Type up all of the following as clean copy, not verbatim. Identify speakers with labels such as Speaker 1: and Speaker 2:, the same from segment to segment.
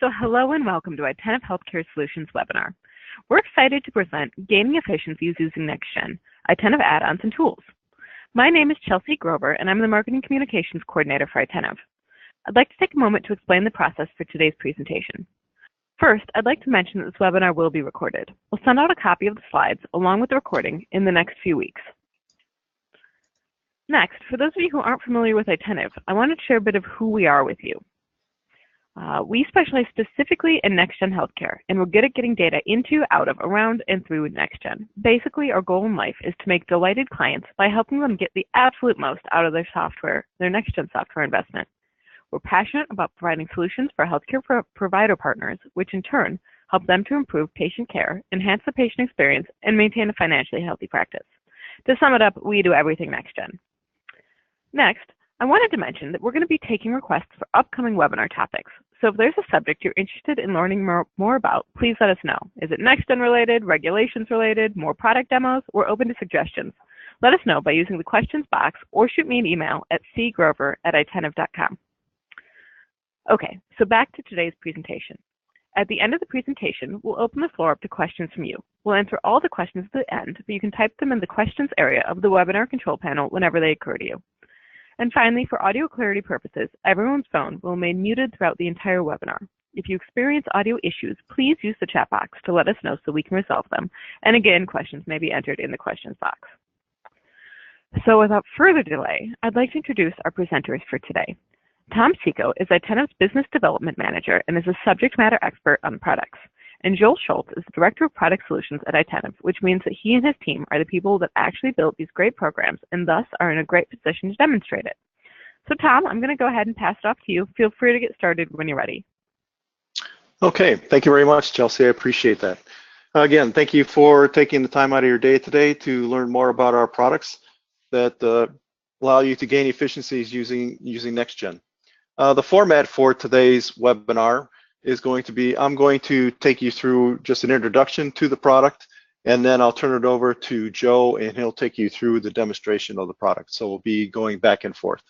Speaker 1: So hello and welcome to Itentive Healthcare Solutions webinar. We're excited to present Gaining Efficiencies Using NextGen, Itentive Add-Ons and Tools. My name is Chelsea Grover and I'm the Marketing Communications Coordinator for Itentive. I'd like to take a moment to explain the process for today's presentation. First, I'd like to mention that this webinar will be recorded. We'll send out a copy of the slides along with the recording in the next few weeks. Next, for those of you who aren't familiar with Itentive, I wanted to share a bit of who we are with you. We specialize specifically in NextGen healthcare, and we're good at getting data into, out of, around, and through NextGen. Basically, our goal in life is to make delighted clients by helping them get the absolute most out of their software, their NextGen software investment. We're passionate about providing solutions for healthcare provider partners, which in turn help them to improve patient care, enhance the patient experience, and maintain a financially healthy practice. To sum it up, we do everything NextGen. Next, I wanted to mention that we're going to be taking requests for upcoming webinar topics. So if there's a subject you're interested in learning more about, please let us know. Is it NextGen related, regulations related, more product demos? We're open to suggestions. Let us know by using the questions box or shoot me an email at cgrover@itentive.com. Okay, so back to today's presentation. At the end of the presentation, we'll open the floor up to questions from you. We'll answer all the questions at the end, but you can type them in the questions area of the webinar control panel whenever they occur to you. And finally, for audio clarity purposes, everyone's phone will remain muted throughout the entire webinar. If you experience audio issues, please use the chat box to let us know so we can resolve them. And again, questions may be entered in the questions box. So without further delay, I'd like to introduce our presenters for today. Tom Seco is Itentive's Business Development Manager and is a subject matter expert on products. And Joel Schultz is the Director of Product Solutions at Itentive, which means that he and his team are the people that actually built these great programs and thus are in a great position to demonstrate it. So Tom, I'm going to go ahead and pass it off to you. Feel free to get started when you're ready.
Speaker 2: Okay, thank you very much, Chelsea. I appreciate that. Again, thank you for taking the time out of your day today to learn more about our products that allow you to gain efficiencies using NextGen. The format for today's webinar is going to be, I'm going to take you through just an introduction to the product, and then I'll turn it over to Joe and he'll take you through the demonstration of the product. So we'll be going back and forth.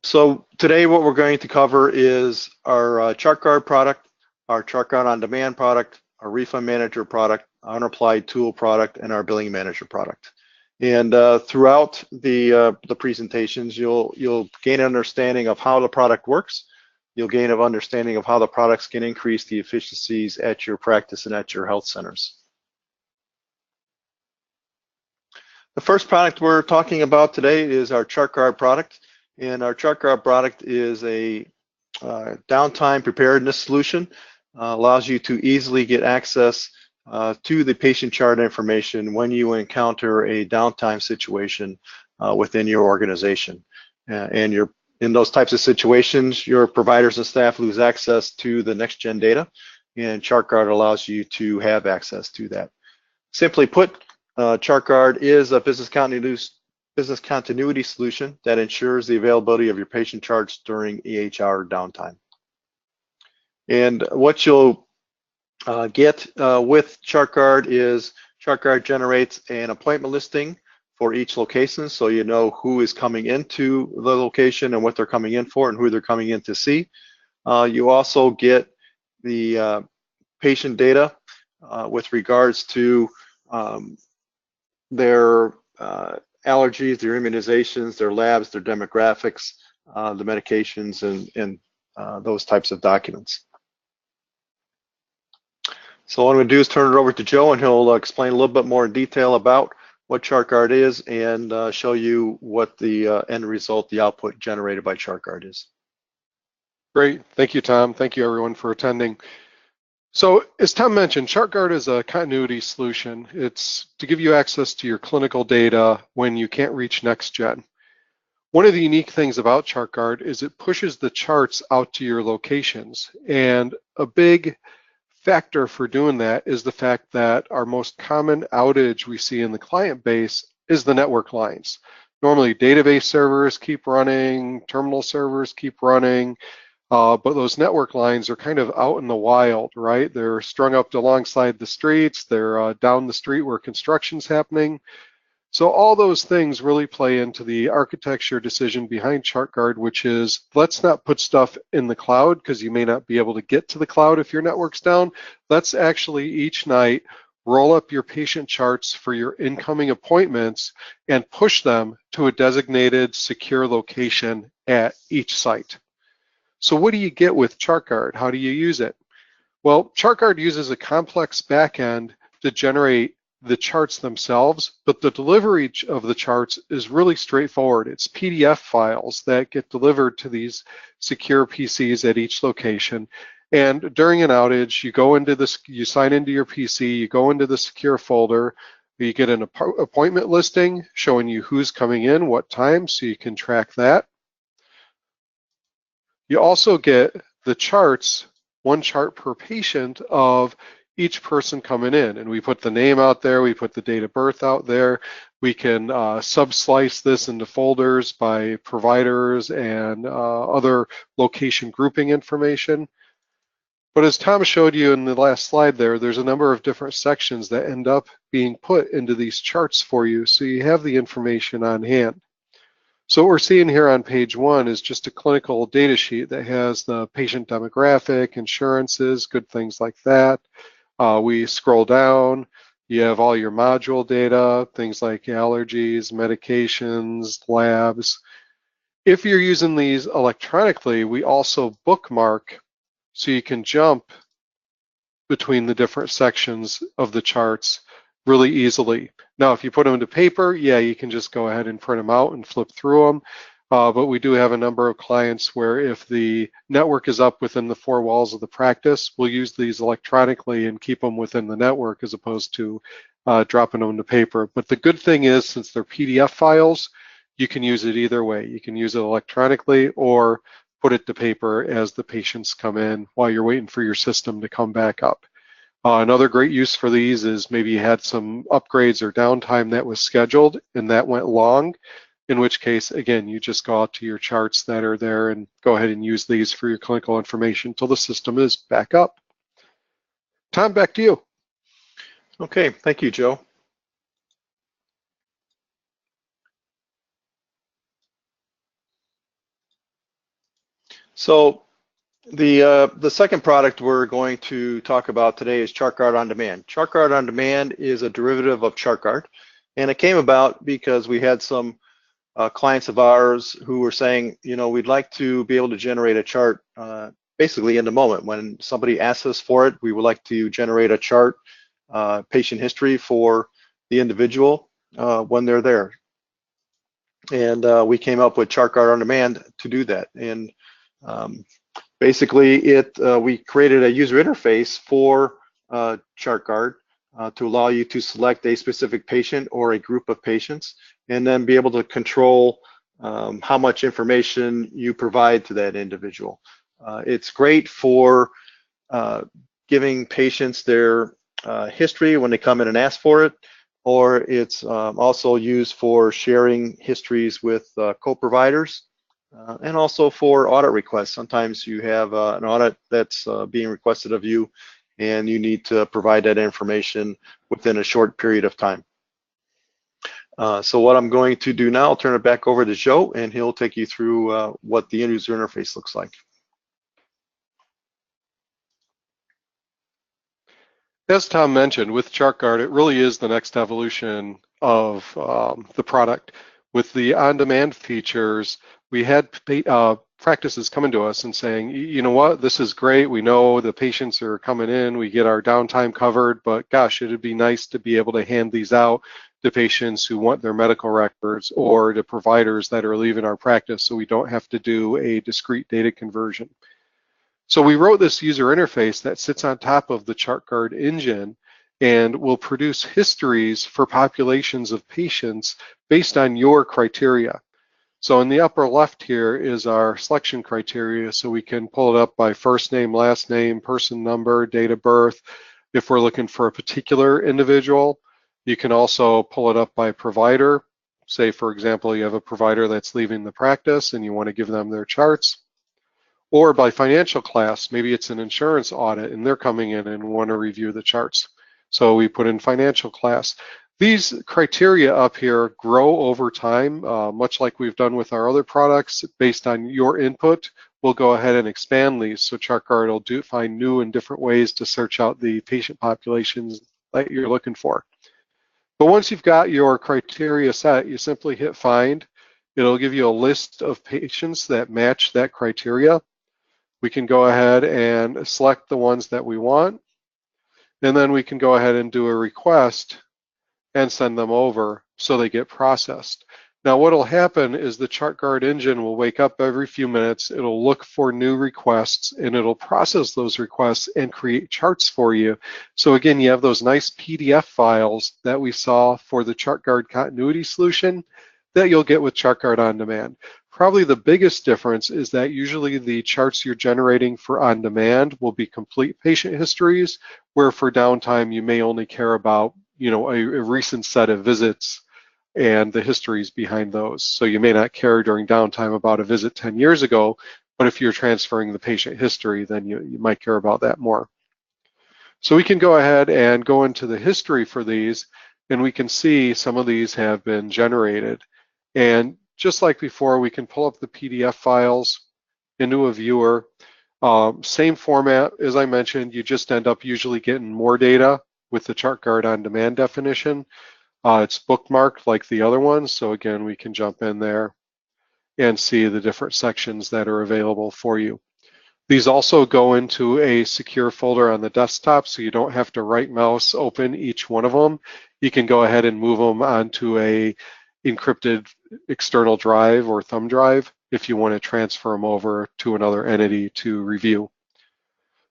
Speaker 2: So today what we're going to cover is our ChartGuard product, our ChartGuard OnDemand product, our RefundManager product, our Unapplied Tool product, and our BillingManager product. And throughout the presentations, you'll gain an understanding of how the product works. You'll gain an understanding of how the products can increase the efficiencies at your practice and at your health centers. The first product we're talking about today is our ChartGuard product. And our ChartGuard product is a downtime preparedness solution. Allows you to easily get access to the patient chart information when you encounter a downtime situation within your organization. And in those types of situations, your providers and staff lose access to the NextGen data, and ChartGuard allows you to have access to that. Simply put, ChartGuard is a business continuity solution that ensures the availability of your patient charts during EHR downtime. And what you'll get with ChartGuard is ChartGuard generates an appointment listing for each location, so you know who is coming into the location and what they're coming in for and who they're coming in to see. You also get the patient data with regards to their allergies, their immunizations, their labs, their demographics, the medications, and those types of documents. So what I'm going to do is turn it over to Joe, and he'll explain a little bit more in detail about what ChartGuard is and show you what the end result, the output generated by ChartGuard is.
Speaker 3: Great. Thank you, Tom. Thank you, everyone, for attending. So as Tom mentioned, ChartGuard is a continuity solution. It's to give you access to your clinical data when you can't reach NextGen. One of the unique things about ChartGuard is it pushes the charts out to your locations. And a big factor for doing that is the fact that our most common outage we see in the client base is the network lines. Normally database servers keep running, terminal servers keep running, but those network lines are kind of out in the wild, right? They're strung up alongside the streets, they're down the street where construction's happening. So all those things really play into the architecture decision behind ChartGuard, which is let's not put stuff in the cloud because you may not be able to get to the cloud if your network's down. Let's actually each night roll up your patient charts for your incoming appointments and push them to a designated secure location at each site. So what do you get with ChartGuard? How do you use it? Well, ChartGuard uses a complex backend to generate the charts themselves, but the delivery of the charts is really straightforward. It's PDF files that get delivered to these secure PCs at each location. And during an outage, you go into this, you sign into your PC, you go into the secure folder, you get an appointment listing showing you who's coming in, what time, so you can track that. You also get the charts, one chart per patient of each person coming in, and we put the name out there, we put the date of birth out there. We can sub-slice this into folders by providers and other location grouping information. But as Tom showed you in the last slide there's a number of different sections that end up being put into these charts for you, so you have the information on hand. So what we're seeing here on page 1 is just a clinical data sheet that has the patient demographic, insurances, good things like that. We scroll down, you have all your module data, things like allergies, medications, labs. If you're using these electronically, we also bookmark so you can jump between the different sections of the charts really easily. Now, if you put them into paper, yeah, you can just go ahead and print them out and flip through them. But we do have a number of clients where if the network is up within the 4 walls of the practice, we'll use these electronically and keep them within the network as opposed to dropping them into paper. But the good thing is, since they're PDF files, you can use it either way. You can use it electronically or put it to paper as the patients come in while you're waiting for your system to come back up. Another great use for these is maybe you had some upgrades or downtime that was scheduled and that went long, in which case, again, you just go out to your charts that are there and go ahead and use these for your clinical information until the system is back up. Tom, back to you.
Speaker 2: Okay, thank you, Joe. So the second product we're going to talk about today is ChartGuard OnDemand. ChartGuard OnDemand is a derivative of ChartGuard, and it came about because we had some clients of ours who were saying, you know, we'd like to be able to generate a chart basically in the moment. When somebody asks us for it, we would like to generate a chart, patient history for the individual when they're there. And we came up with ChartGuard OnDemand to do that. And basically, we created a user interface for ChartGuard to allow you to select a specific patient or a group of patients, and then be able to control how much information you provide to that individual. It's great for giving patients their history when they come in and ask for it, or it's also used for sharing histories with co-providers. And also for audit requests. Sometimes you have an audit that's being requested of you, and you need to provide that information within a short period of time. So what I'm going to do now, I'll turn it back over to Joe, and he'll take you through what the user interface looks like.
Speaker 3: As Tom mentioned, with ChartGuard, it really is the next evolution of the product. With the on-demand features, we had practices coming to us and saying, you know what, this is great. We know the patients are coming in, we get our downtime covered, but gosh, it'd be nice to be able to hand these out to patients who want their medical records or to providers that are leaving our practice so we don't have to do a discrete data conversion. So we wrote this user interface that sits on top of the ChartGuard engine and will produce histories for populations of patients based on your criteria. So in the upper left here is our selection criteria, so we can pull it up by first name, last name, person number, date of birth. If we're looking for a particular individual, you can also pull it up by provider. Say, for example, you have a provider that's leaving the practice and you want to give them their charts. Or by financial class, maybe it's an insurance audit and they're coming in and want to review the charts. So we put in financial class. These criteria up here grow over time, much like we've done with our other products. Based on your input, we'll go ahead and expand these. So ChartGuard will find new and different ways to search out the patient populations that you're looking for. But once you've got your criteria set, you simply hit find. It'll give you a list of patients that match that criteria. We can go ahead and select the ones that we want, and then we can go ahead and do a request and send them over so they get processed. Now what will happen is the ChartGuard engine will wake up every few minutes, it'll look for new requests, and it'll process those requests and create charts for you. So again, you have those nice PDF files that we saw for the ChartGuard continuity solution that you'll get with ChartGuard OnDemand. Probably the biggest difference is that usually the charts you're generating for OnDemand will be complete patient histories, where for downtime you may only care about a recent set of visits and the histories behind those. So you may not care during downtime about a visit 10 years ago, but if you're transferring the patient history, then you might care about that more. So we can go ahead and go into the history for these, and we can see some of these have been generated. And just like before, we can pull up the PDF files into a viewer. Same format, as I mentioned, you just end up usually getting more data with the ChartGuard OnDemand definition. It's bookmarked like the other ones, so again, we can jump in there and see the different sections that are available for you. These also go into a secure folder on the desktop, so you don't have to right mouse open each one of them. You can go ahead and move them onto a encrypted external drive or thumb drive if you want to transfer them over to another entity to review.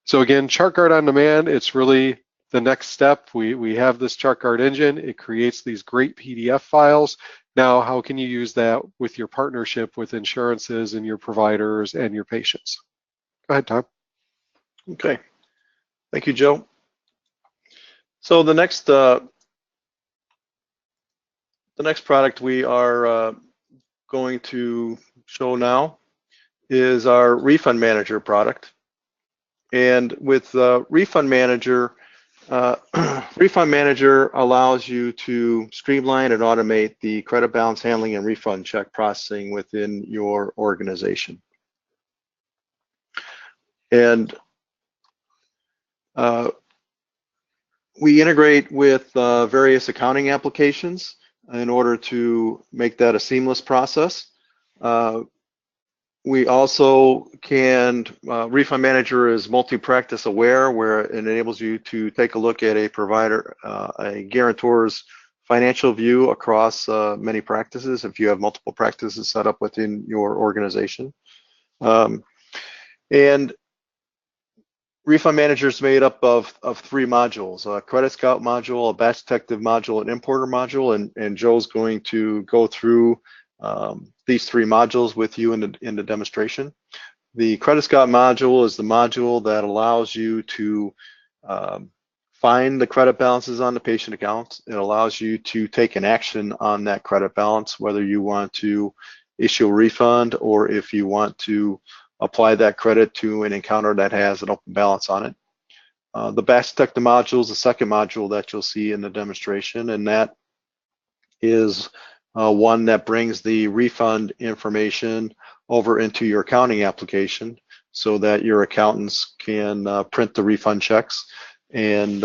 Speaker 3: So again, ChartGuard OnDemand, it's really the next step. We have this ChartGuard engine. It creates these great PDF files. Now, how can you use that with your partnership with insurances and your providers and your patients? Go ahead, Tom.
Speaker 2: Okay. Thank you, Joe. So the next product we are going to show now is our RefundManager product. And with RefundManager, RefundManager allows you to streamline and automate the credit balance handling and refund check processing within your organization. And we integrate with various accounting applications in order to make that a seamless process. We also can, RefundManager is multi-practice aware, where it enables you to take a look at a provider, a guarantor's financial view across many practices if you have multiple practices set up within your organization. And RefundManager is made up of 3 modules: a Credit Scout module, a Batch Detective module, an Importer module, and Joe's going to go through these 3 modules with you in the demonstration. The Credit Scout module is the module that allows you to find the credit balances on the patient accounts. It allows you to take an action on that credit balance, whether you want to issue a refund or if you want to apply that credit to an encounter that has an open balance on it. The Batch Detective module is the second module that you'll see in the demonstration, and that is one that brings the refund information over into your accounting application so that your accountants can print the refund checks and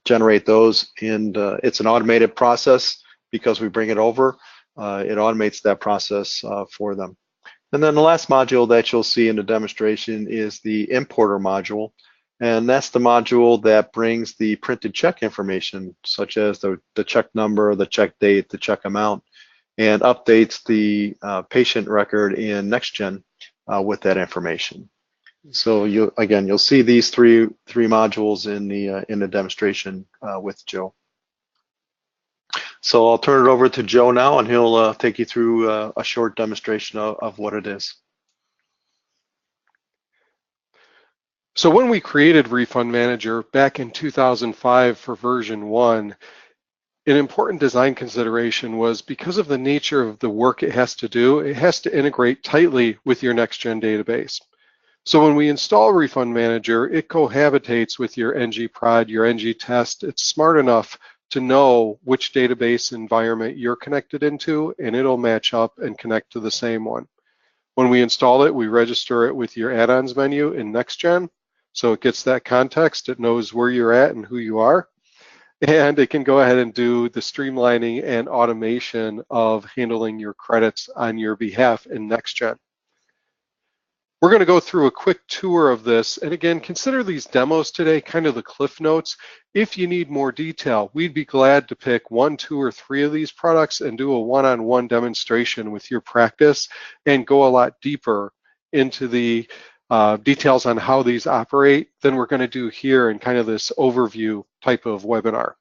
Speaker 2: generate those. And it's an automated process because we bring it over. It automates that process for them. And then the last module that you'll see in the demonstration is the Importer module. And that's the module that brings the printed check information, such as the check number, the check date, the check amount, and updates the patient record in NextGen with that information. So you'll see these three modules in the demonstration with Joe. So I'll turn it over to Joe now, and he'll take you through a short demonstration of what it is.
Speaker 3: So when we created RefundManager back in 2005 for version 1, an important design consideration was because of the nature of the work it has to do, it has to integrate tightly with your NextGen database. So when we install RefundManager, it cohabitates with your ngProd, your ngTest. It's smart enough to know which database environment you're connected into, and it'll match up and connect to the same one. When we install it, we register it with your add-ons menu in NextGen, so it gets that context, it knows where you're at and who you are, and it can go ahead and do the streamlining and automation of handling your credits on your behalf in NextGen. We're going to go through a quick tour of this, and again, consider these demos today kind of the cliff notes. If you need more detail, we'd be glad to pick 1, 2, or 3 of these products and do a one-on-one demonstration with your practice and go a lot deeper into the details on how these operate than we're going to do here in kind of this overview type of webinar.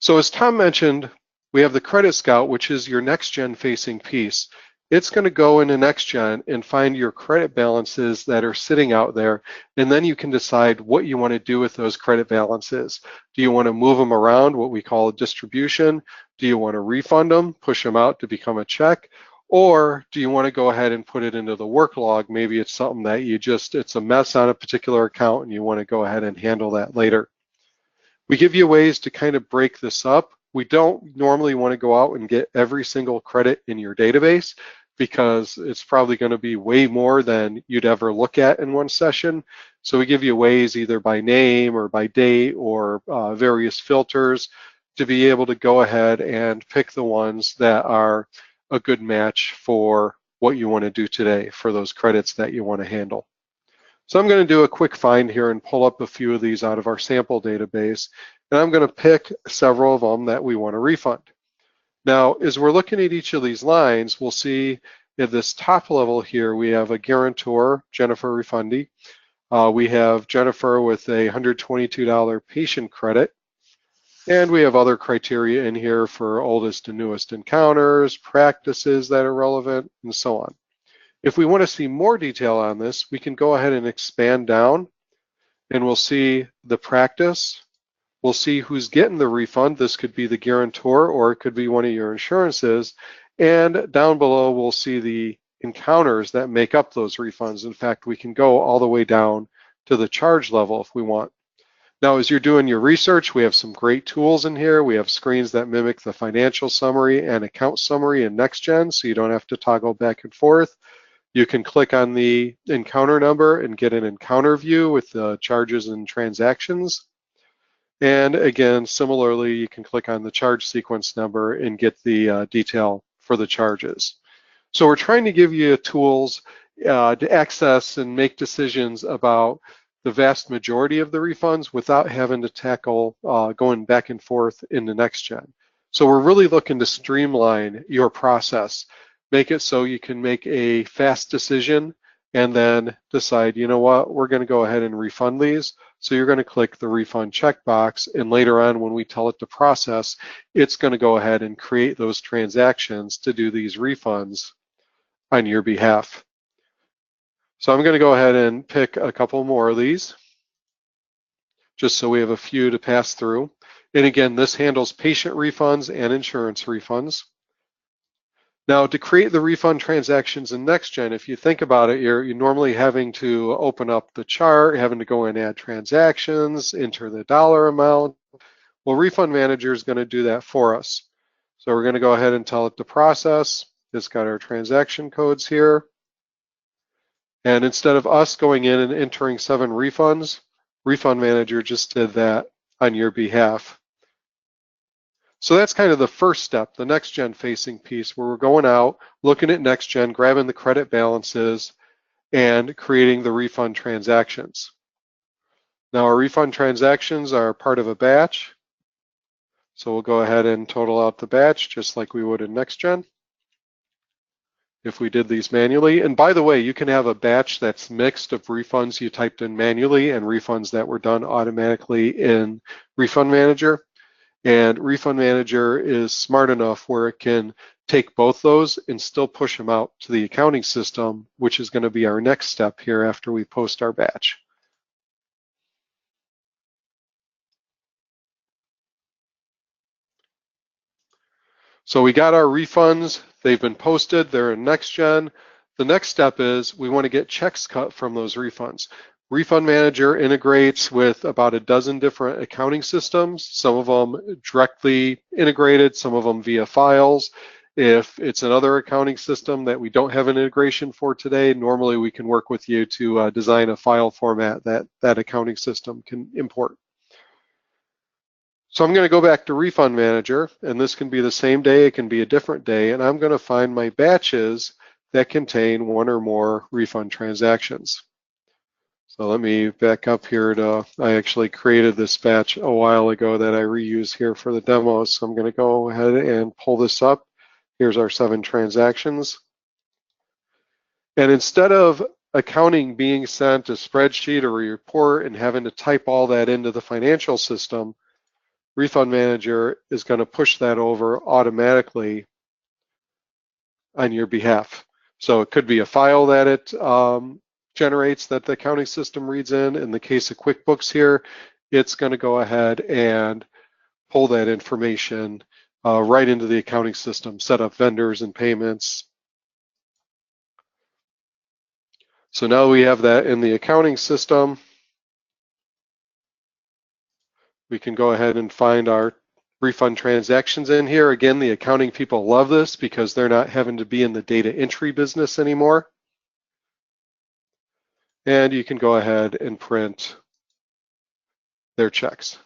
Speaker 3: So as Tom mentioned, we have the Credit Scout, which is your NextGen facing piece. It's going to go into NextGen and find your credit balances that are sitting out there, and then you can decide what you want to do with those credit balances. Do you want to move them around, what we call a distribution? Do you want to refund them, push them out to become a check? Or do you want to go ahead and put it into the work log? Maybe it's something that it's a mess on a particular account and you want to go ahead and handle that later. We give you ways to kind of break this up. We don't normally want to go out and get every single credit in your database because it's probably going to be way more than you'd ever look at in one session. So we give you ways either by name or by date or various filters to be able to go ahead and pick the ones that are a good match for what you want to do today for those credits that you want to handle. So I'm going to do a quick find here and pull up a few of these out of our sample database, and I'm going to pick several of them that we want to refund. Now, as we're looking at each of these lines, we'll see at this top level here, we have a guarantor, Jennifer Refundi. We have Jennifer with a $122 patient credit, and we have other criteria in here for oldest and newest encounters, practices that are relevant, and so on. If we want to see more detail on this, we can go ahead and expand down, and we'll see the practice. We'll see who's getting the refund. This could be the guarantor, or it could be one of your insurances. And down below, we'll see the encounters that make up those refunds. In fact, we can go all the way down to the charge level if we want. Now, as you're doing your research, we have some great tools in here. We have screens that mimic the financial summary and account summary in NextGen, so you don't have to toggle back and forth. You can click on the encounter number and get an encounter view with the charges and transactions. And again, similarly, you can click on the charge sequence number and get the detail for the charges. So we're trying to give you tools to access and make decisions about the vast majority of the refunds without having to tackle going back and forth in the NextGen. So we're really looking to streamline your process, make it so you can make a fast decision and then decide, you know what, we're going to go ahead and refund these. So you're going to click the refund checkbox, and later on when we tell it to process, it's going to go ahead and create those transactions to do these refunds on your behalf. So I'm going to go ahead and pick a couple more of these, just so we have a few to pass through. And again, this handles patient refunds and insurance refunds. Now, to create the refund transactions in NextGen, if you think about it, you're normally having to open up the chart, having to go and add transactions, enter the dollar amount. Well, RefundManager is going to do that for us. So we're going to go ahead and tell it to process. It's got our transaction codes here. And instead of us going in and entering 7 refunds, RefundManager just did that on your behalf. So that's kind of the first step, the NextGen facing piece, where we're going out, looking at NextGen, grabbing the credit balances, and creating the refund transactions. Now our refund transactions are part of a batch. So we'll go ahead and total out the batch just like we would in NextGen if we did these manually. And by the way, you can have a batch that's mixed of refunds you typed in manually and refunds that were done automatically in RefundManager. And RefundManager is smart enough where it can take both those and still push them out to the accounting system, which is going to be our next step here after we post our batch. So we got our refunds, they've been posted, they're in NextGen. The next step is we want to get checks cut from those refunds. RefundManager integrates with about a dozen different accounting systems, some of them directly integrated, some of them via files. If it's another accounting system that we don't have an integration for today, normally we can work with you to design a file format that that accounting system can import. So I'm going to go back to RefundManager, and this can be the same day, it can be a different day, and I'm going to find my batches that contain one or more refund transactions. So let me back up here to, I actually created this batch a while ago that I reuse here for the demo. So I'm going to go ahead and pull this up. Here's our 7 transactions. And instead of accounting being sent a spreadsheet or a report and having to type all that into the financial system, RefundManager is going to push that over automatically on your behalf. So it could be a file that it generates that the accounting system reads in. In the case of QuickBooks here, it's going to go ahead and pull that information right into the accounting system, set up vendors and payments. So now we have that in the accounting system. We can go ahead and find our refund transactions in here. Again, the accounting people love this because they're not having to be in the data entry business anymore. And you can go ahead and print their checks.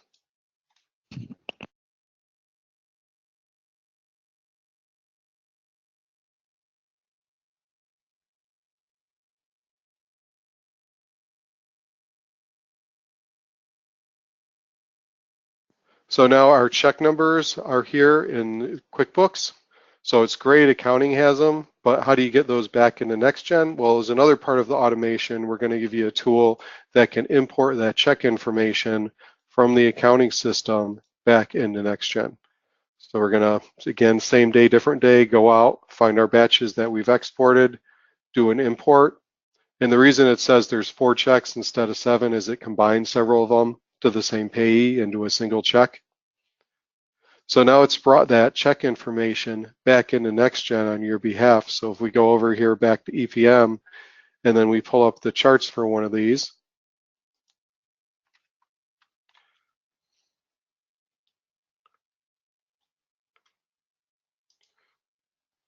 Speaker 3: So now our check numbers are here in QuickBooks. So it's great, accounting has them, but how do you get those back into NextGen? Well, as another part of the automation, we're going to give you a tool that can import that check information from the accounting system back into NextGen. So we're going to, again, same day, different day, go out, find our batches that we've exported, do an import. And the reason it says there's 4 checks instead of 7 is it combines several of them to the same payee into a single check. So now it's brought that check information back into NextGen on your behalf. So if we go over here back to EPM and then we pull up the charts for one of these,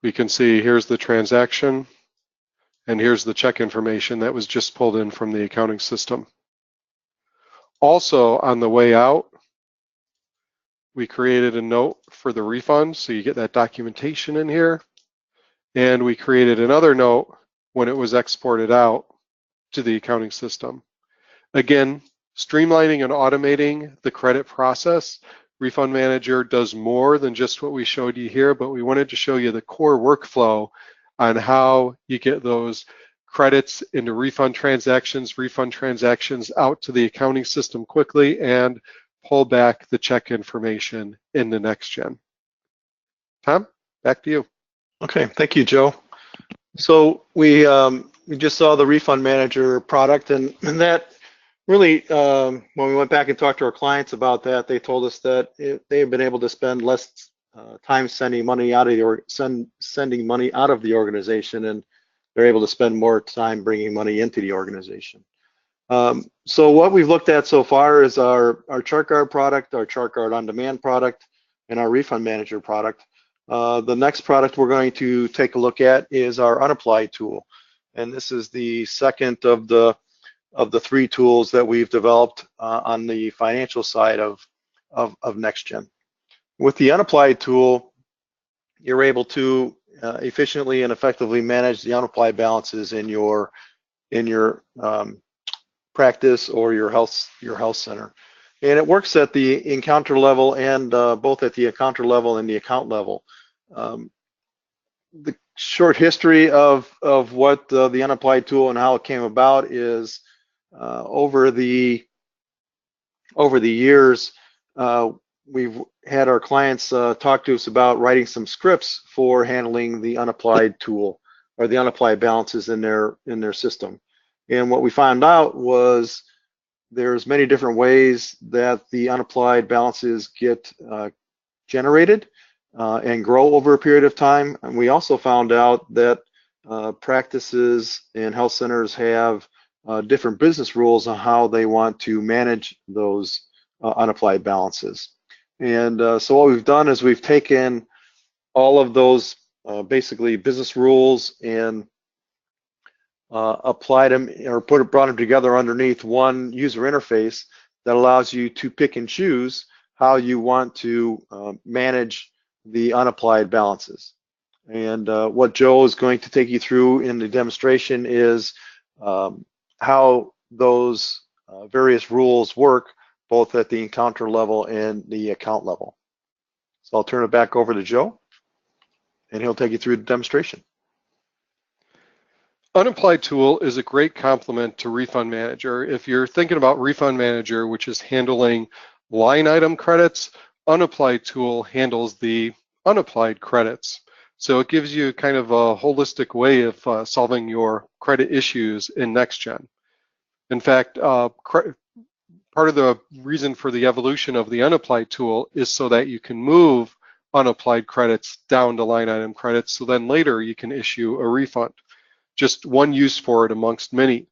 Speaker 3: we can see here's the transaction and here's the check information that was just pulled in from the accounting system. Also on the way out, we created a note for the refund, so you get that documentation in here. And we created another note when it was exported out to the accounting system. Again, streamlining and automating the credit process. RefundManager does more than just what we showed you here, but we wanted to show you the core workflow on how you get those credits into refund transactions out to the accounting system quickly, and pull back the check information in the NextGen. Tom, back to you.
Speaker 2: Okay, thank you, Joe. So we just saw the RefundManager product, and that really, when we went back and talked to our clients about that, they told us that they've been able to spend less time sending money out of the organization, and they're able to spend more time bringing money into the organization. So what we've looked at so far is our ChartGuard product, our ChartGuard OnDemand product, and our RefundManager product. The next product we're going to take a look at is our Unapplied Tool, and this is the second of the 3 tools that we've developed on the financial side of NextGen. With the Unapplied Tool, you're able to efficiently and effectively manage the unapplied balances in your practice or your health center, and it works at the encounter level and both at the encounter level and the account level. The short history of what the Unapplied Tool and how it came about is over the years we've had our clients talk to us about writing some scripts for handling the Unapplied Tool or the unapplied balances in their system. And what we found out was there's many different ways that the unapplied balances get generated and grow over a period of time. And we also found out that practices and health centers have different business rules on how they want to manage those unapplied balances. And so what we've done is we've taken all of those basically business rules and applied them or brought them together underneath one user interface that allows you to pick and choose how you want to manage the unapplied balances. And what Joe is going to take you through in the demonstration is how those various rules work, both at the encounter level and the account level. So I'll turn it back over to Joe, and he'll take you through the demonstration.
Speaker 3: Unapplied Tool is a great complement to RefundManager. If you're thinking about RefundManager, which is handling line item credits, Unapplied Tool handles the unapplied credits. So it gives you kind of a holistic way of solving your credit issues in NextGen. In fact, part of the reason for the evolution of the Unapplied Tool is so that you can move unapplied credits down to line item credits, so then later you can issue a refund. Just one use for it amongst many.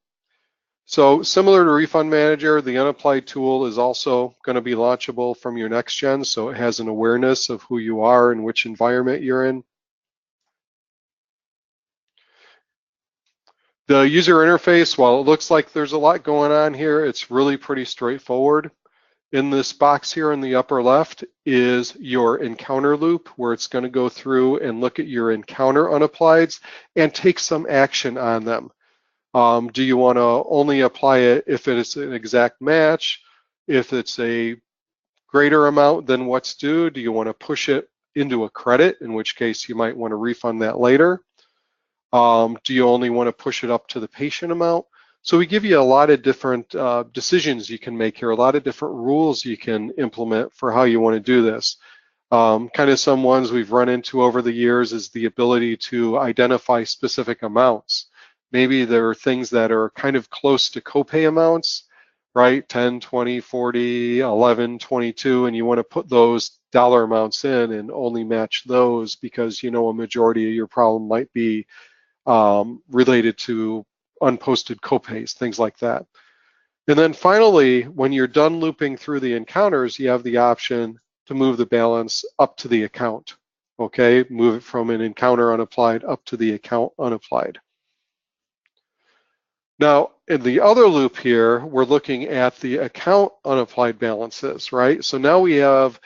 Speaker 3: So similar to RefundManager, the Unapplied Tool is also going to be launchable from your NextGen, so it has an awareness of who you are and which environment you're in. The user interface, while it looks like there's a lot going on here, it's really pretty straightforward. In this box here in the upper left is your encounter loop, where it's going to go through and look at your encounter unapplieds and take some action on them. Do you want to only apply it if it is an exact match? If it's a greater amount than what's due, do you want to push it into a credit, in which case you might want to refund that later? Do you only want to push it up to the patient amount? So we give you a lot of different decisions you can make here, a lot of different rules you can implement for how you want to do this. Kind of some ones we've run into over the years is the ability to identify specific amounts. Maybe there are things that are kind of close to copay amounts, right? 10, 20, 40, 11, 22, and you want to put those dollar amounts in and only match those because you know a majority of your problem might be related to unposted copays, things like that. And then finally, when you're done looping through the encounters, you have the option to move the balance up to the account, okay? Move it from an encounter unapplied up to the account unapplied. Now, in the other loop here, we're looking at the account unapplied balances, right? So now we have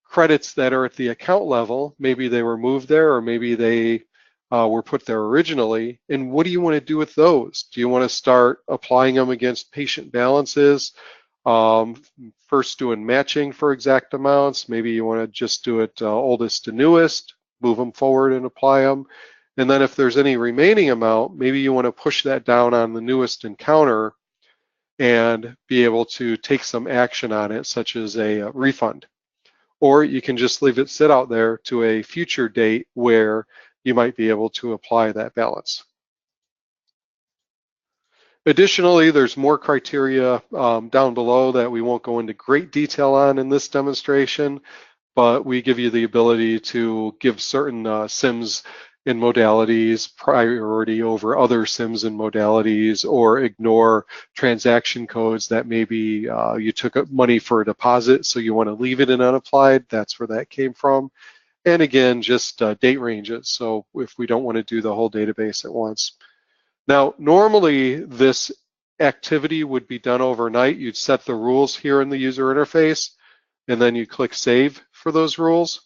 Speaker 3: credits that are at the account level. Maybe they were moved there, or maybe they were put there originally. And what do you want to do with those? Do you want to start applying them against patient balances? First doing matching for exact amounts. Maybe you want to just do it oldest to newest, move them forward and apply them. And then if there's any remaining amount, maybe you want to push that down on the newest encounter and be able to take some action on it, such as a refund. Or you can just leave it sit out there to a future date where you might be able to apply that balance. Additionally, there's more criteria down below that we won't go into great detail on in this demonstration, but we give you the ability to give certain SIMs and modalities priority over other SIMs and modalities, or ignore transaction codes that maybe you took money for a deposit, so you want to leave it in unapplied. That's where that came from. And again, just date ranges. So if we don't want to do the whole database at once. Now, normally this activity would be done overnight. You'd set the rules here in the user interface, and then you click Save for those rules.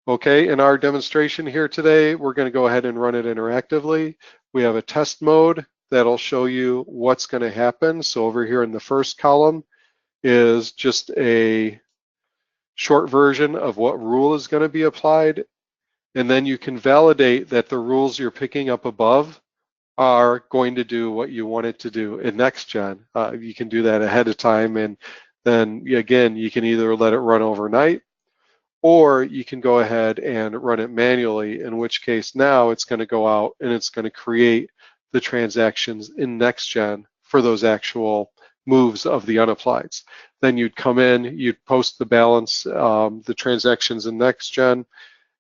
Speaker 3: Okay, in our demonstration here today, we're going to go ahead and run it interactively. We have a test mode that'll show you what's going to happen. So over here in the first column is just a short version of what rule is going to be applied. And then you can validate that the rules you're picking up above are going to do what you want it to do in NextGen. You can do that ahead of time, and then again, you can either let it run overnight, or you can go ahead and run it manually, in which case now it's going to go out and it's going to create the transactions in NextGen for those actual moves of the unapplieds. Then you'd come in, you'd post the balance, the transactions in NextGen,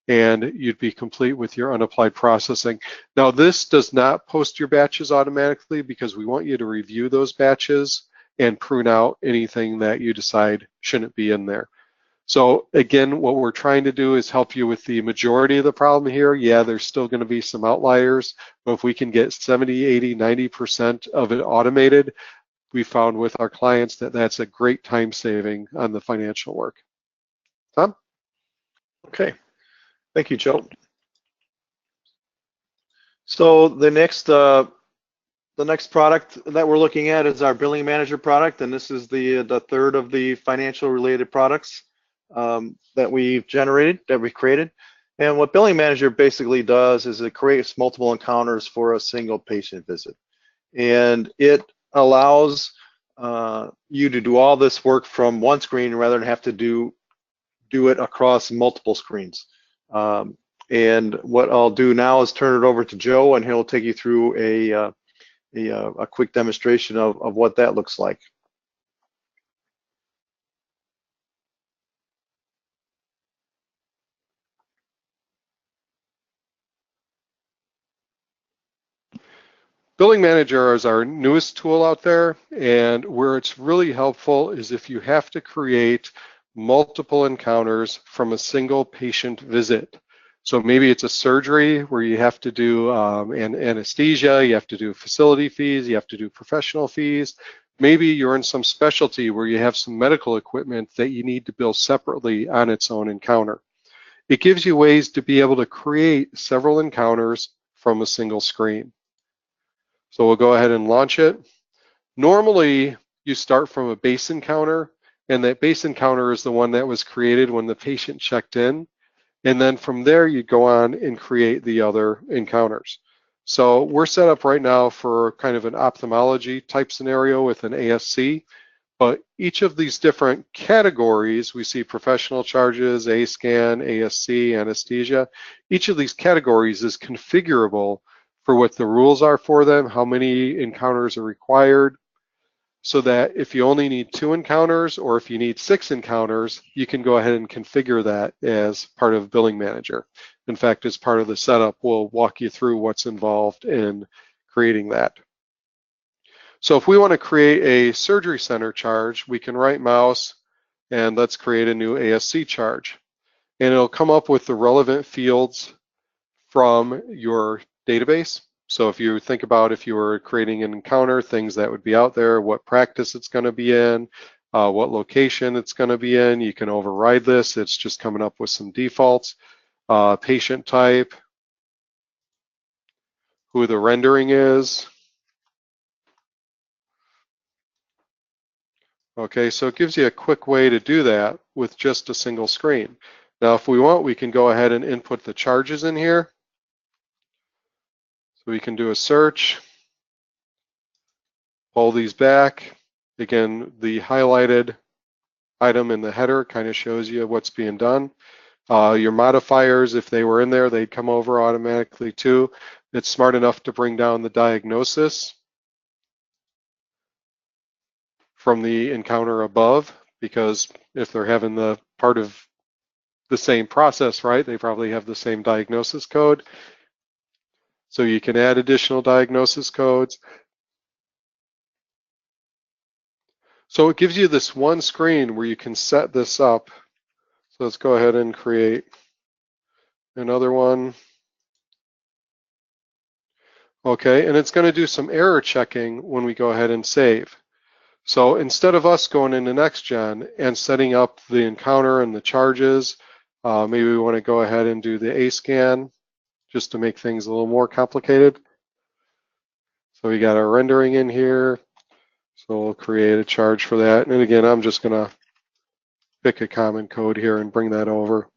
Speaker 3: and you'd be complete with your unapplied processing. Now, this does not post your batches automatically because we want you to review those batches and prune out anything that you decide shouldn't be in there. So again, what we're trying to do is help you with the majority of the problem here. Yeah, there's still going to be some outliers, but if we can get 70, 80, 90% of it automated, we found with our clients that that's a great time saving on the financial work. Tom?
Speaker 2: Okay. Thank you, Joe. So the next product that we're looking at is our BillingManager product, and this is the third of the financial related products that we've created. And what BillingManager basically does is it creates multiple encounters for a single patient visit, and it allows you to do all this work from one screen rather than have to do it across multiple screens. And what I'll do now is turn it over to Joe, and he'll take you through a quick demonstration of what that looks like.
Speaker 3: BillingManager is our newest tool out there, and where it's really helpful is if you have to create multiple encounters from a single patient visit. So maybe it's a surgery where you have to do anesthesia, you have to do facility fees, you have to do professional fees. Maybe you're in some specialty where you have some medical equipment that you need to bill separately on its own encounter. It gives you ways to be able to create several encounters from a single screen. So we'll go ahead and launch it. Normally, you start from a base encounter, and that base encounter is the one that was created when the patient checked in. And then from there, you go on and create the other encounters. So we're set up right now for kind of an ophthalmology type scenario with an ASC, but each of these different categories, we see professional charges, A-scan, ASC, anesthesia. Each of these categories is configurable for what the rules are for them, how many encounters are required, so that if you only need 2 encounters or if you need 6 encounters, you can go ahead and configure that as part of BillingManager. In fact, as part of the setup, we'll walk you through what's involved in creating that. So if we want to create a surgery center charge, we can right mouse and let's create a new ASC charge. And it'll come up with the relevant fields from your database. So if you think about if you were creating an encounter, things that would be out there, what practice it's going to be in, what location it's going to be in, you can override this. It's just coming up with some defaults. Patient type, who the rendering is. Okay, so it gives you a quick way to do that with just a single screen. Now, if we want, we can go ahead and input the charges in here. So we can do a search, pull these back. Again, the highlighted item in the header kind of shows you what's being done. Your modifiers, if they were in there, they'd come over automatically too. It's smart enough to bring down the diagnosis from the encounter above, because if they're having the part of the same process, right, they probably have the same diagnosis code. So you can add additional diagnosis codes. So it gives you this one screen where you can set this up. So let's go ahead and create another one. Okay, and it's going to do some error checking when we go ahead and save. So instead of us going into NextGen and setting up the encounter and the charges, maybe we want to go ahead and do the A-scan just to make things a little more complicated. So we got our rendering in here. So we'll create a charge for that. And again, I'm just going to pick a common code here and bring that over.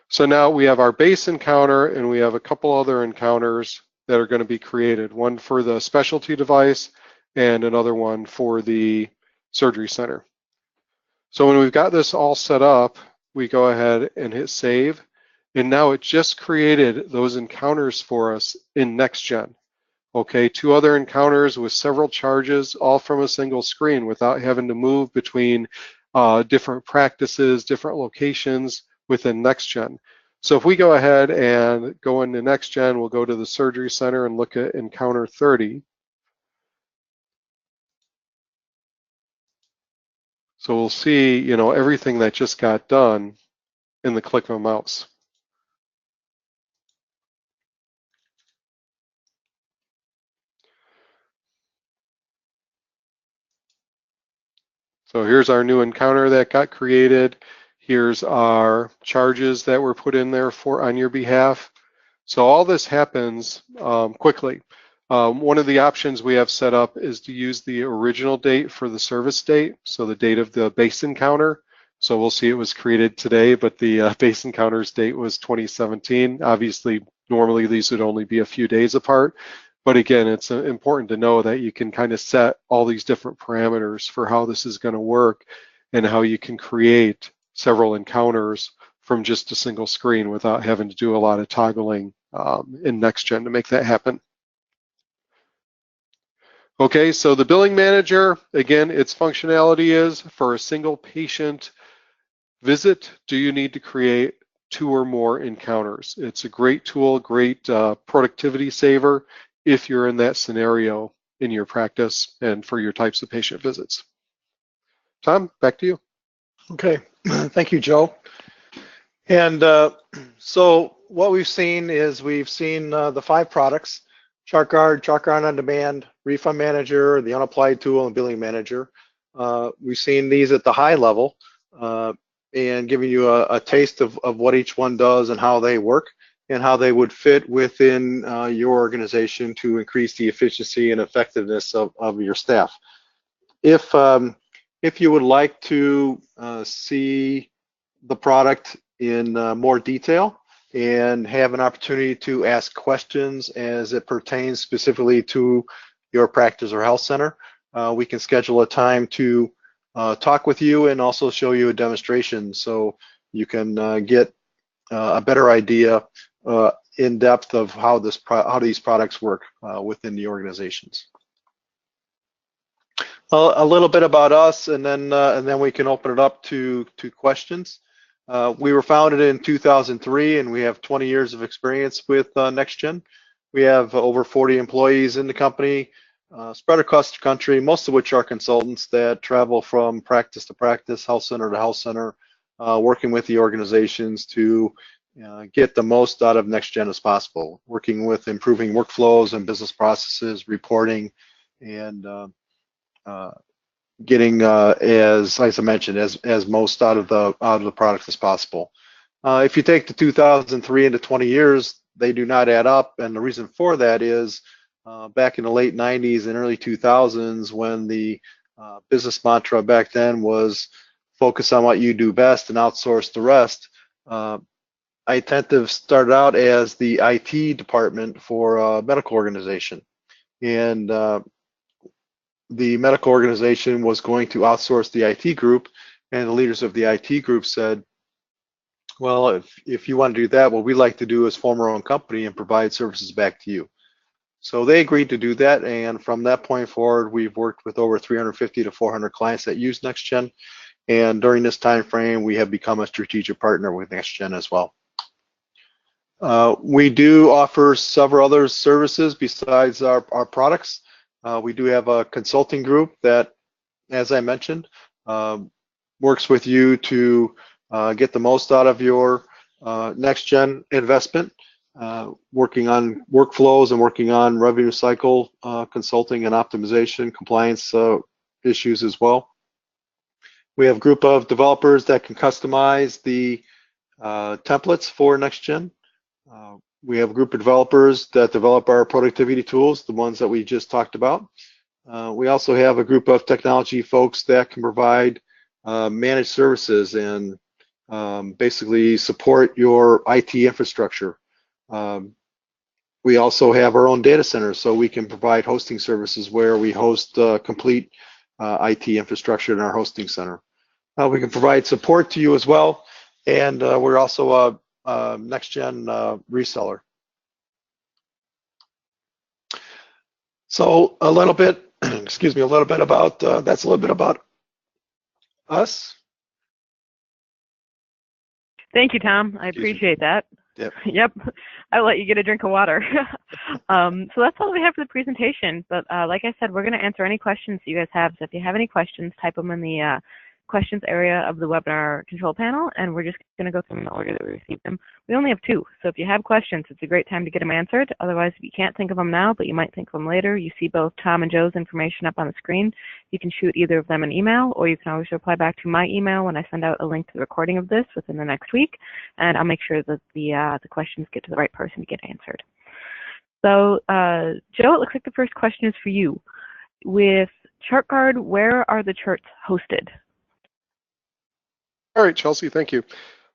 Speaker 3: So now we have our base encounter, and we have a couple other encounters that are going to be created. One for the specialty device and another one for the surgery center. So when we've got this all set up, we go ahead and hit save. And now it just created those encounters for us in NextGen. Okay, 2 other encounters with several charges, all from a single screen without having to move between different practices, different locations, within NextGen. So if we go ahead and go into NextGen, we'll go to the surgery center and look at encounter 30. So we'll see, you know, everything that just got done in the click of a mouse. So here's our new encounter that got created. Here's our charges that were put in there for on your behalf. So all this happens quickly. One of the options we have set up is to use the original date for the service date, so the date of the base encounter. So we'll see it was created today, but the base encounter's date was 2017. Obviously, normally these would only be a few days apart. But again, it's important to know that you can kind of set all these different parameters for how this is going to work and how you can create several encounters from just a single screen without having to do a lot of toggling in NextGen to make that happen. Okay, so the Billing Manager, again, its functionality is for a single patient visit, do you need to create 2 or more encounters? It's a great tool, great productivity saver if you're in that scenario in your practice and for your types of patient visits. Tom, back to you.
Speaker 2: Okay, thank you, Joe. And so what we've seen is the 5 products: ChartGuard, ChartGuard OnDemand, RefundManager, the Unapplied Tool, and BillingManager. We've seen these at the high level and giving you a taste of what each one does and how they work and how they would fit within your organization to increase the efficiency and effectiveness of your staff. If you would like to see the product in more detail and have an opportunity to ask questions as it pertains specifically to your practice or health center, we can schedule a time to talk with you and also show you a demonstration so you can get a better idea in depth of how these products work within the organizations. A little bit about us, and then we can open it up to questions. We were founded in 2003, and we have 20 years of experience with NextGen. We have over 40 employees in the company, spread across the country, most of which are consultants that travel from practice to practice, health center to health center, working with the organizations to get the most out of NextGen as possible, working with improving workflows and business processes, reporting, and getting, as I mentioned, as most out of the product as possible. If you take the 2003 into 20 years, they do not add up, and the reason for that is back in the late 90s and early 2000s, when the business mantra back then was focus on what you do best and outsource the rest. Itentive started out as the IT department for a medical organization, and the medical organization was going to outsource the IT group, and the leaders of the IT group said, well, if you want to do that, what we like to do is form our own company and provide services back to you. So they agreed to do that, and from that point forward, we've worked with over 350 to 400 clients that use NextGen, and during this time frame, we have become a strategic partner with NextGen as well. We do offer several other services besides our products. We do have a consulting group that, as I mentioned, works with you to get the most out of your NextGen investment, working on workflows and working on revenue cycle consulting and optimization, compliance issues as well. We have a group of developers that can customize the templates for NextGen. We have a group of developers that develop our productivity tools, the ones that we just talked about. We also have a group of technology folks that can provide managed services and basically support your IT infrastructure. We also have our own data centers, so we can provide hosting services where we host complete IT infrastructure in our hosting center. We can provide support to you as well, and we're also a NextGen reseller. So a little bit, excuse me, a little bit about, that's a little bit about us.
Speaker 1: Thank you, Tom. I appreciate that.
Speaker 2: Yep.
Speaker 1: Yep. I'll let you get a drink of water. So that's all we have for the presentation. But like I said, we're going to answer any questions you guys have. So if you have any questions, type them in the questions area of the webinar control panel, and we're just going to go through them in the order that we received them. We only have 2, so if you have questions, it's a great time to get them answered. Otherwise, if you can't think of them now, but you might think of them later, you see both Tom and Joe's information up on the screen. You can shoot either of them an email, or you can always reply back to my email when I send out a link to the recording of this within the next week, and I'll make sure that the questions get to the right person to get answered. So, Joe, it looks like the first question is for you. With ChartGuard, where are the charts hosted?
Speaker 3: All right, Chelsea, thank you.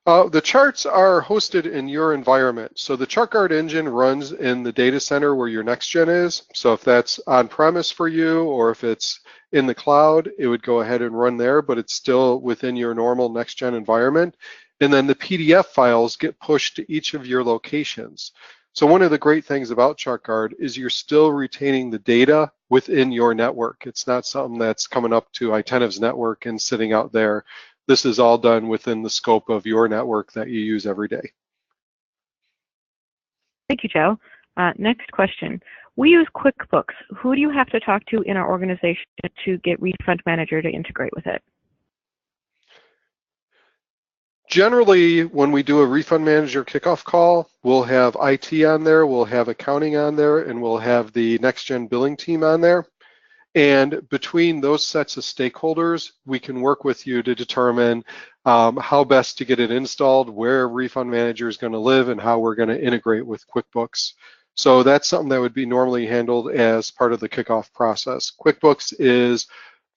Speaker 3: The charts are hosted in your environment. So the ChartGuard engine runs in the data center where your NextGen is. So if that's on-premise for you, or if it's in the cloud, it would go ahead and run there, but it's still within your normal NextGen environment. And then the PDF files get pushed to each of your locations. So one of the great things about ChartGuard is you're still retaining the data within your network. It's not something that's coming up to Itentive's network and sitting out there. This is all done within the scope of your network that you use every day.
Speaker 1: Thank you, Joe. Next question. We use QuickBooks. Who do you have to talk to in our organization to get RefundManager to integrate with it?
Speaker 3: Generally, when we do a RefundManager kickoff call, we'll have IT on there, we'll have accounting on there, and we'll have the NextGen billing team on there. And between those sets of stakeholders, we can work with you to determine how best to get it installed, where RefundManager is going to live, and how we're going to integrate with QuickBooks. So that's something that would be normally handled as part of the kickoff process. QuickBooks is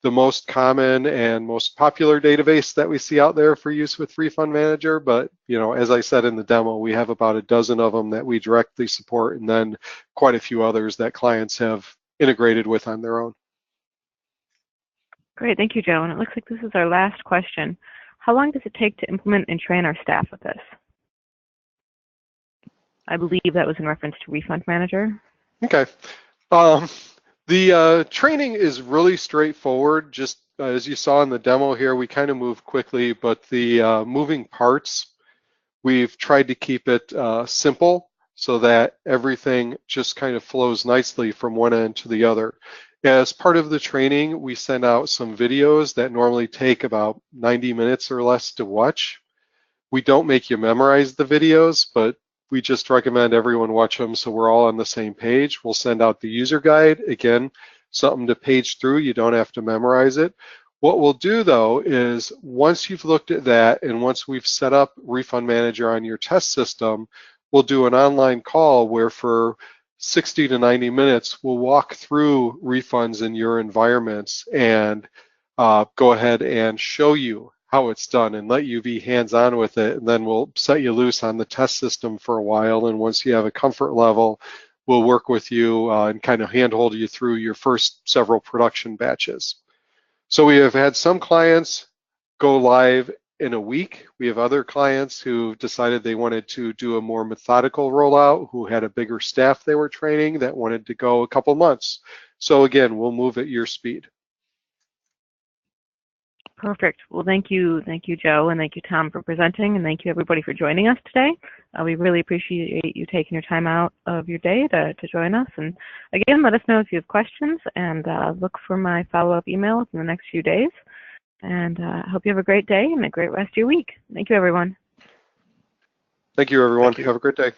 Speaker 3: the most common and most popular database that we see out there for use with RefundManager, but as I said in the demo, we have about a dozen of them that we directly support, and then quite a few others that clients have integrated with on their own.
Speaker 1: Great, thank you, Joe. And it looks like this is our last question. How long does it take to implement and train our staff with this? I believe that was in reference to RefundManager.
Speaker 3: Okay. The training is really straightforward. Just as you saw in the demo here, we kind of move quickly, but the moving parts, we've tried to keep it simple so that everything just kind of flows nicely from one end to the other. As part of the training, we send out some videos that normally take about 90 minutes or less to watch. We don't make you memorize the videos, but we just recommend everyone watch them so we're all on the same page. We'll send out the user guide, again, something to page through. You don't have to memorize it. What we'll do, though, is once you've looked at that and once we've set up RefundManager on your test system, we'll do an online call where for 60 to 90 minutes, we'll walk through refunds in your environments and go ahead and show you how it's done and let you be hands-on with it. And then we'll set you loose on the test system for a while. And once you have a comfort level, we'll work with you and kind of handhold you through your first several production batches. So we have had some clients go live in a week. We have other clients who decided they wanted to do a more methodical rollout, who had a bigger staff they were training that wanted to go a couple months. So again, we'll move at your speed.
Speaker 1: Perfect. Well, thank you, Joe, and thank you, Tom, for presenting, and thank you, everybody, for joining us today. We really appreciate you taking your time out of your day to join us. And again, let us know if you have questions, and look for my follow-up emails in the next few days. And I hope you have a great day and a great rest of your week. Thank you, everyone.
Speaker 3: Thank you, everyone. Have a great day.